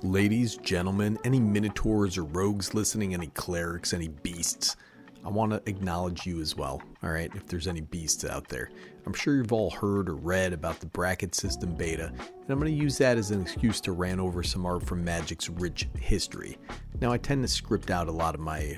Ladies, gentlemen, any minotaurs or rogues listening, any clerics, any beasts, I want to acknowledge you as well, alright, if there's any beasts out there. I'm sure you've all heard or read about the bracket system beta, and I'm going to use that as an excuse to rant over some art from Magic's rich history. Now, I tend to script out a lot of my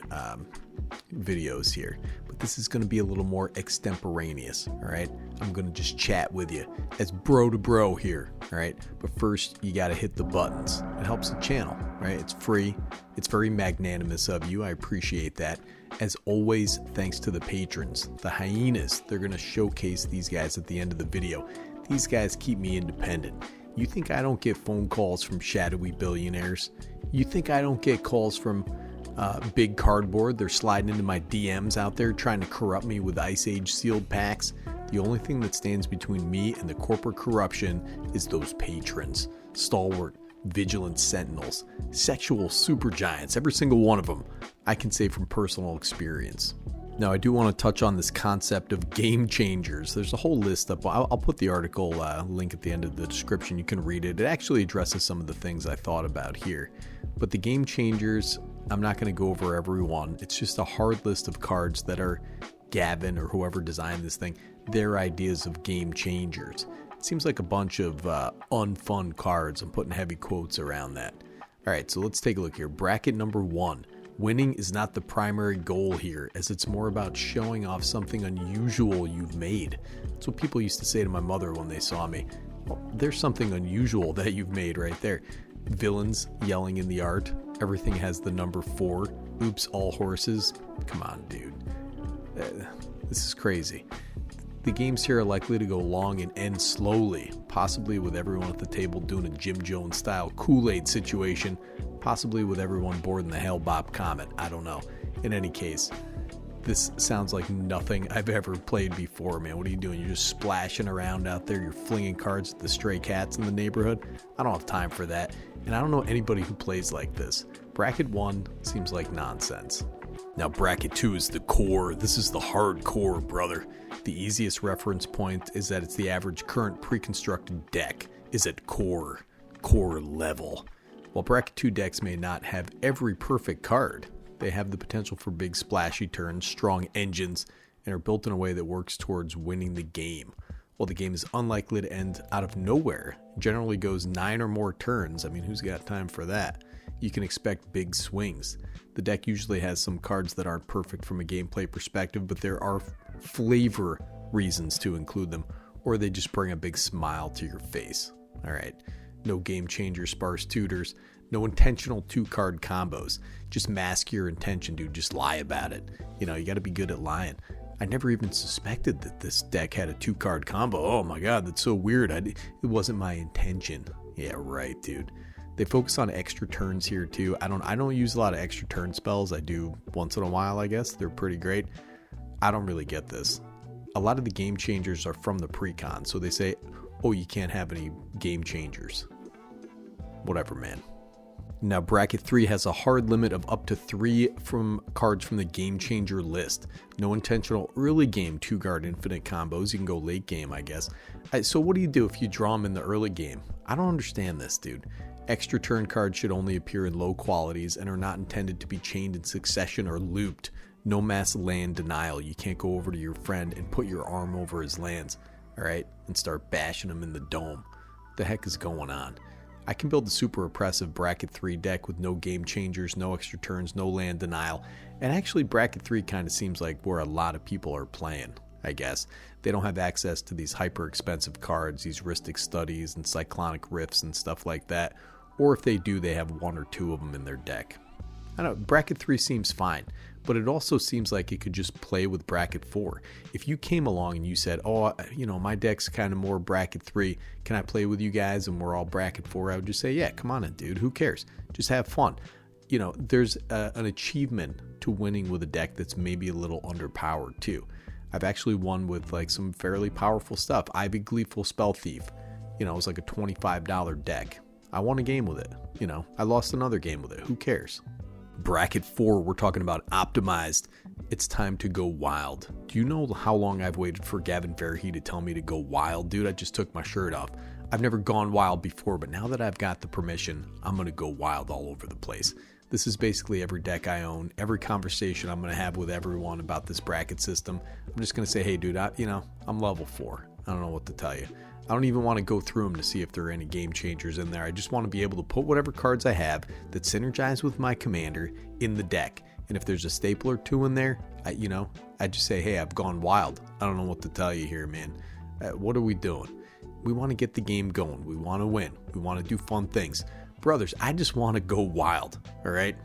videos here, but this is going to be a little more extemporaneous, alright? I'm going to just chat with you as bro to bro here, alright? But first, you got to hit the buttons. It helps the channel, right? It's free. It's very magnanimous of you. I appreciate that. As always, thanks to the patrons, the hyenas. They're going to showcase these guys at the end of the video. These guys keep me independent. You think I don't get phone calls from shadowy billionaires? You think I don't get calls from Big Cardboard? They're sliding into my DMs out there trying to corrupt me with Ice Age sealed packs. The only thing that stands between me and the corporate corruption is those patrons. Stalwart, vigilant sentinels, sexual supergiants, every single one of them, I can say from personal experience. Now, I do want to touch on this concept of game changers. There's a whole list up. I'll put the article link at the end of the description. You can read it. It actually addresses some of the things I thought about here. But the game changers, I'm not going to go over every one. It's just a hard list of cards that are Gavin or whoever designed this thing, their ideas of game changers. It seems like a bunch of unfun cards. I'm putting heavy quotes around that. All right, so let's take a look here. Bracket number 1. Winning is not the primary goal here, as it's more about showing off something unusual you've made. That's what people used to say to my mother when they saw me. Well, there's something unusual that you've made right there. Villains yelling in the art. Everything has the number 4. Oops, all horses. Come on, dude. This is crazy. The games here are likely to go long and end slowly, possibly with everyone at the table doing a Jim Jones style Kool-Aid situation, possibly with everyone boarding the Hale-Bopp Comet. I don't know. In any case, this sounds like nothing I've ever played before, man. What are you doing? You're just splashing around out there. You're flinging cards at the stray cats in the neighborhood. I don't have time for that, and I don't know anybody who plays like this. Bracket 1 seems like nonsense. Now, bracket 2 is the core. This is the hardcore, brother. The easiest reference point is that it's the average current pre-constructed deck is at core level. While bracket 2 decks may not have every perfect card, they have the potential for big splashy turns, strong engines, and are built in a way that works towards winning the game. While the game is unlikely to end out of nowhere, generally goes 9 or more turns. I mean, who's got time for that? You can expect big swings. The deck usually has some cards that aren't perfect from a gameplay perspective, but there are flavor reasons to include them, or they just bring a big smile to your face. Alright, no game changer sparse tutors, no intentional 2-card combos. Just mask your intention, dude. Just lie about it. You know, you gotta be good at lying. I never even suspected that this deck had a 2-card combo. Oh my god, that's so weird. It wasn't my intention. Yeah, right, dude. They focus on extra turns here too. I don't use a lot of extra turn spells. I do once in a while, I guess. They're pretty great. I don't really get this. A lot of the game changers are from the pre-con, so they say, oh, you can't have any game changers. Whatever, man. Now, bracket 3 has a hard limit of up to 3 cards from the game changer list. No intentional early game 2-card infinite combos. You can go late game, I guess. So what do you do if you draw them in the early game? I don't understand this, dude. Extra turn cards should only appear in low qualities and are not intended to be chained in succession or looped. No mass land denial. You can't go over to your friend and put your arm over his lands, alright, and start bashing him in the dome. What the heck is going on? I can build a super oppressive bracket 3 deck with no game changers, no extra turns, no land denial, and actually bracket 3 kind of seems like where a lot of people are playing, I guess. They don't have access to these hyper expensive cards, these Rhystic Studies and Cyclonic Rifts and stuff like that, or if they do, they have 1 or 2 of them in their deck. I don't know, bracket 3 seems fine, but it also seems like it could just play with bracket 4. If you came along and you said, oh, you know, my deck's kind of more bracket 3, can I play with you guys and we're all bracket 4? I would just say, yeah, come on in, dude, who cares? Just have fun. You know, there's an achievement to winning with a deck that's maybe a little underpowered too. I've actually won with like some fairly powerful stuff. Ivy Gleeful Spell Thief, you know, it was like a $25 deck. I won a game with it. You know, I lost another game with it. Who cares? Bracket 4, we're talking about optimized. It's time to go wild. Do you know how long I've waited for Gavin Verhey to tell me to go wild? Dude, I just took my shirt off. I've never gone wild before, but now that I've got the permission, I'm going to go wild all over the place. This is basically every deck I own, every conversation I'm going to have with everyone about this bracket system. I'm just going to say, hey, dude, I'm level 4. I don't know what to tell you. I don't even want to go through them to see if there are any game changers in there. I just want to be able to put whatever cards I have that synergize with my commander in the deck. And if there's a staple or two in there, I just say, hey, I've gone wild. I don't know what to tell you here, man. What are we doing? We want to get the game going. We want to win. We want to do fun things. Brothers, I just want to go wild, all right?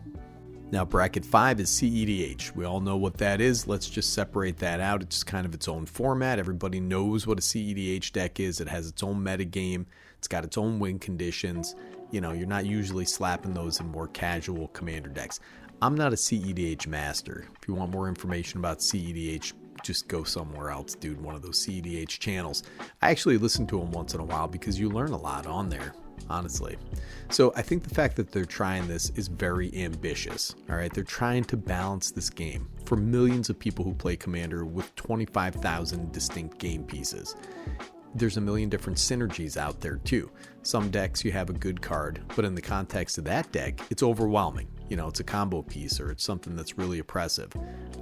Now, bracket 5 is CEDH. We all know what that is. Let's just separate that out. It's kind of its own format. Everybody knows what a CEDH deck is. It has its own metagame. It's got its own win conditions. You're not usually slapping those in more casual commander decks. I'm not a CEDH master. If you want more information about CEDH, just go somewhere else, dude. One of those CEDH channels. I actually listen to them once in a while because you learn a lot on there, honestly. So I think the fact that they're trying this is very ambitious. All right, they're trying to balance this game for millions of people who play Commander with 25,000 distinct game pieces. There's a million different synergies out there too. Some decks you have a good card, but in the context of that deck, it's overwhelming. It's a combo piece or it's something that's really oppressive.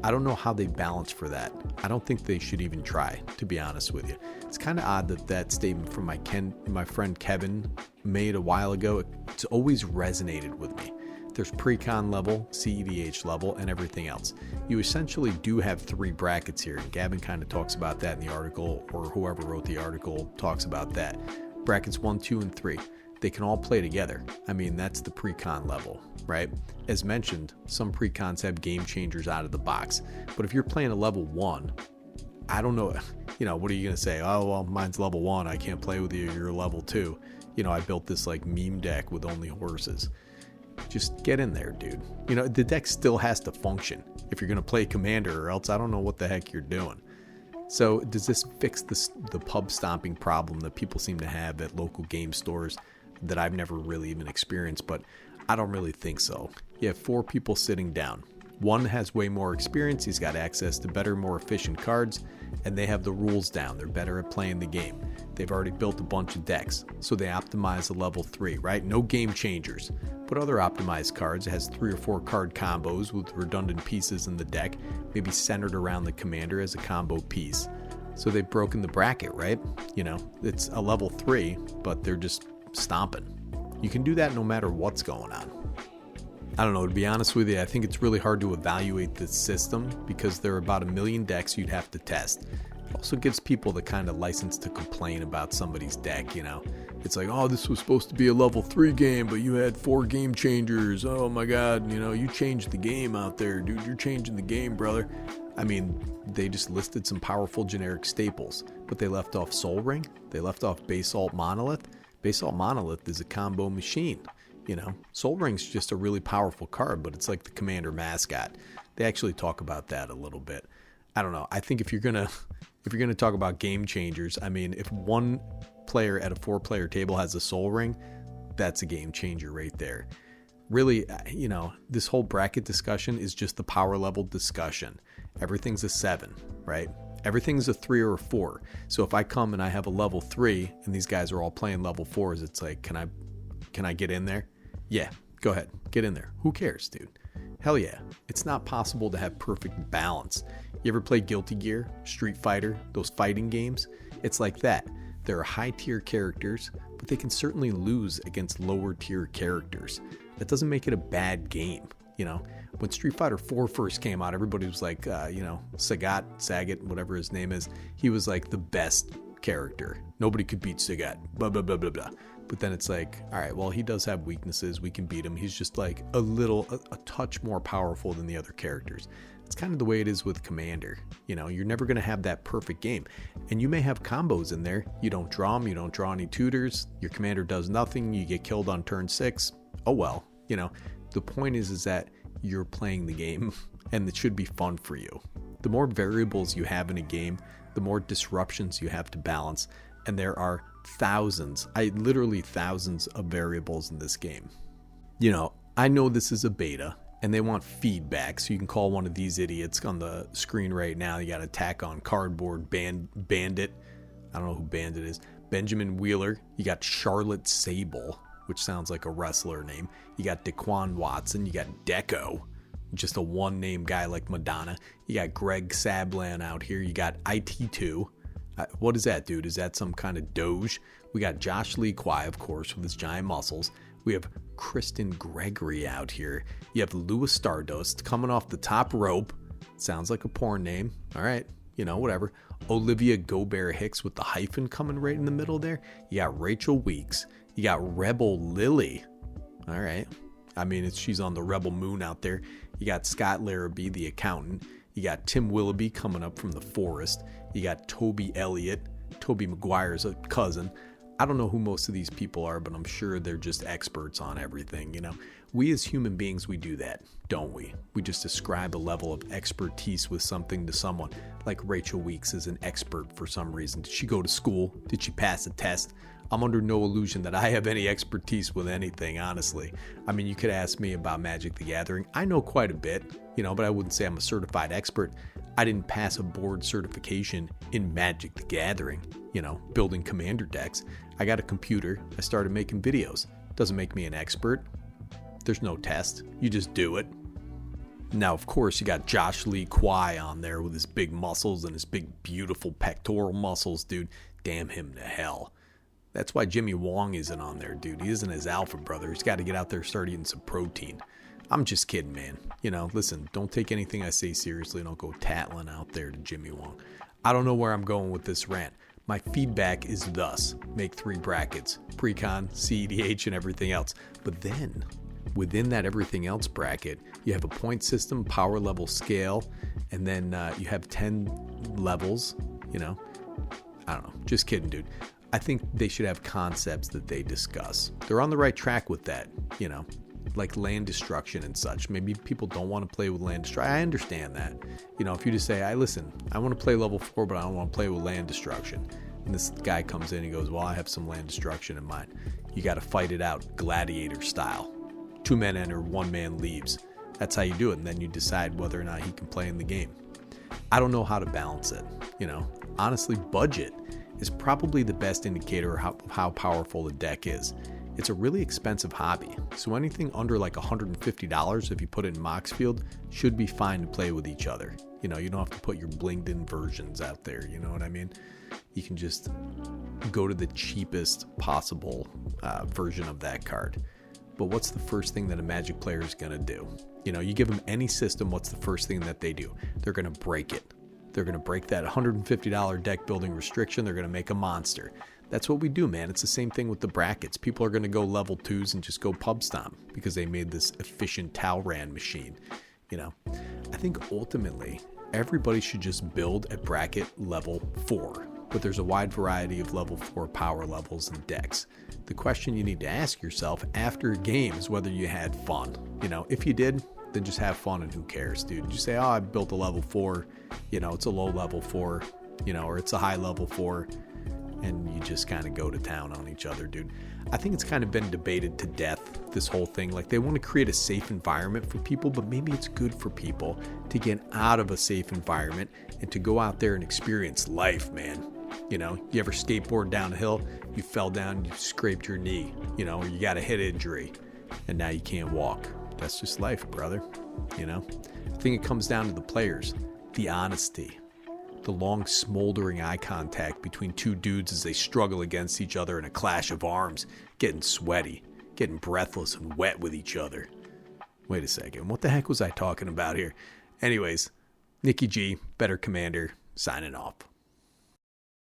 I don't know how they balance for that. I don't think they should even try, to be honest with you. It's kind of odd that statement from my friend Kevin made a while ago. It's always resonated with me. There's pre-con level, CEDH level, and everything else. You essentially do have 3 brackets here, and Gavin kind of talks about that in the article, or whoever wrote the article talks about that. Brackets 1, 2, and 3. They can all play together. I mean, that's the pre-con level, right? As mentioned, some pre-cons have game changers out of the box. But if you're playing a level 1, I don't know, what are you going to say? Oh, well, mine's level 1. I can't play with you. You're level 2. I built this like meme deck with only horses. Just get in there, dude. The deck still has to function if you're going to play commander, or else I don't know what the heck you're doing. So does this fix the pub stomping problem that people seem to have at local game stores that I've never really even experienced? But I don't really think so. You have 4 people sitting down. One has way more experience. He's got access to better, more efficient cards, and they have the rules down. They're better at playing the game. They've already built a bunch of decks, so they optimize a level 3, right? No game changers. But other optimized cards has 3 or 4 card combos with redundant pieces in the deck, maybe centered around the commander as a combo piece. So they've broken the bracket, right? It's a level 3, but they're just stomping. You can do that no matter what's going on. I don't know, to be honest with you, I think it's really hard to evaluate this system because there are about 1 million decks you'd have to test. It also gives people the kind of license to complain about somebody's deck, It's like, oh, this was supposed to be a level 3 game, but you had 4 game changers. Oh my God, you changed the game out there, dude. You're changing the game, brother. I mean, they just listed some powerful generic staples, but they left off Soul Ring. They left off Basalt Monolith. Basalt Monolith is a combo machine. Soul Ring's just a really powerful card, but it's like the commander mascot. They actually talk about that a little bit. I don't know. I think if you're gonna talk about game changers, I mean, if one player at a 4-player table has a Soul Ring, that's a game changer right there. Really, this whole bracket discussion is just the power level discussion. Everything's a 7, right? Everything's a 3 or a 4. So if I come and I have a level 3 and these guys are all playing level 4s, it's like, can I get in there? Yeah, go ahead. Get in there. Who cares, dude? Hell yeah. It's not possible to have perfect balance. You ever play Guilty Gear, Street Fighter, those fighting games? It's like that. There are high-tier characters, but they can certainly lose against lower-tier characters. That doesn't make it a bad game, When Street Fighter 4 first came out, everybody was like, Sagat, whatever his name is, he was like the best character. Nobody could beat Sagat, blah, blah, blah, blah, blah. But then it's like, all right, well, he does have weaknesses. We can beat him. He's just like a touch more powerful than the other characters. It's kind of the way it is with Commander. You're never going to have that perfect game. And you may have combos in there. You don't draw them. You don't draw any tutors. Your commander does nothing. You get killed on turn 6. Oh, well, the point is that you're playing the game and it should be fun for you. The more variables you have in a game, the more disruptions you have to balance. And there are literally thousands of variables in this game. I know this is a beta and they want feedback, so you can call one of these idiots on the screen right now. You got Attack on Cardboard, Bandit. I don't know who Bandit is. Benjamin Wheeler. You got Charlotte Sable, which sounds like a wrestler name. You got Daquan Watson. You got Deco, just a one-name guy like Madonna. You got Greg Sablan out here. You got IT2. What is that, dude? Is that some kind of Doge? We got Josh Lee Kwai, of course, with his giant muscles. We have Kristen Gregory out here. You have Louis Stardust coming off the top rope. Sounds like a porn name. All right, whatever. Olivia Gobert Hicks with the hyphen coming right in the middle there. You got Rachel Weeks. You got Rebel Lily. All right. I mean, she's on the Rebel Moon out there. You got Scott Larrabee, the accountant. You got Tim Willoughby coming up from the forest. You got Toby Elliott. Toby Maguire's a cousin. I don't know who most of these people are, but I'm sure they're just experts on everything, We as human beings, we do that, don't we? We just ascribe a level of expertise with something to someone. Like Rachel Weeks is an expert for some reason. Did she go to school? Did she pass a test? I'm under no illusion that I have any expertise with anything, honestly. I mean, you could ask me about Magic the Gathering. I know quite a bit, but I wouldn't say I'm a certified expert. I didn't pass a board certification in Magic the Gathering, building commander decks. I got a computer. I started making videos. Doesn't make me an expert. There's no test. You just do it. Now, of course, you got Josh Lee Kwai on there with his big muscles and his big, beautiful pectoral muscles, dude. Damn him to hell. That's why Jimmy Wong isn't on there, dude. He isn't his alpha brother. He's got to get out there and start eating some protein. I'm just kidding, man. Listen, don't take anything I say seriously. Don't go tattling out there to Jimmy Wong. I don't know where I'm going with this rant. My feedback is thus. Make 3 brackets. Pre-con, CEDH, and everything else. But then, within that everything else bracket, you have a point system, power level scale, and then you have 10 levels, I don't know. Just kidding, dude. I think they should have concepts that they discuss. They're on the right track with that, like land destruction and such. Maybe people don't want to play with land destruction. I understand that. If you just say, I want to play level 4, but I don't want to play with land destruction. And this guy comes in and he goes, well, I have some land destruction in mind. You got to fight it out gladiator style. 2 men enter, 1 man leaves. That's how you do it. And then you decide whether or not he can play in the game. I don't know how to balance it. Honestly, budget is probably the best indicator of how powerful the deck is. It's a really expensive hobby, so anything under like $150 if you put it in Moxfield should be fine to play with each other. You don't have to put your blinged in versions out there, you know what I mean? You can just go to the cheapest possible version of that card. But what's the first thing that a Magic player is going to do? You give them any system, what's the first thing that they do? They're going to break it. They're going to break that $150 deck building restriction. They're going to make a monster. That's what we do, man. It's the same thing with the brackets. People are going to go level 2s and just go pub stomp because they made this efficient Talran machine. I think ultimately everybody should just build at bracket level 4, but there's a wide variety of level 4 power levels and decks. The question you need to ask yourself after a game is whether you had fun. If you did, then just have fun and who cares, dude. You say, oh, I built a level 4, it's a low level 4, or it's a high level 4, and you just kind of go to town on each other, dude. I think it's kind of been debated to death, this whole thing. Like, they want to create a safe environment for people, but maybe it's good for people to get out of a safe environment and to go out there and experience life, man. You ever skateboard down a hill, you fell down, you scraped your knee, or you got a head injury, and now you can't walk. That's just life, brother. I think it comes down to the players, the honesty, the long smoldering eye contact between 2 dudes as they struggle against each other in a clash of arms, getting sweaty, getting breathless and wet with each other. Wait a second, what the heck was I talking about here? Anyways, Nikki G, Better Commander, signing off.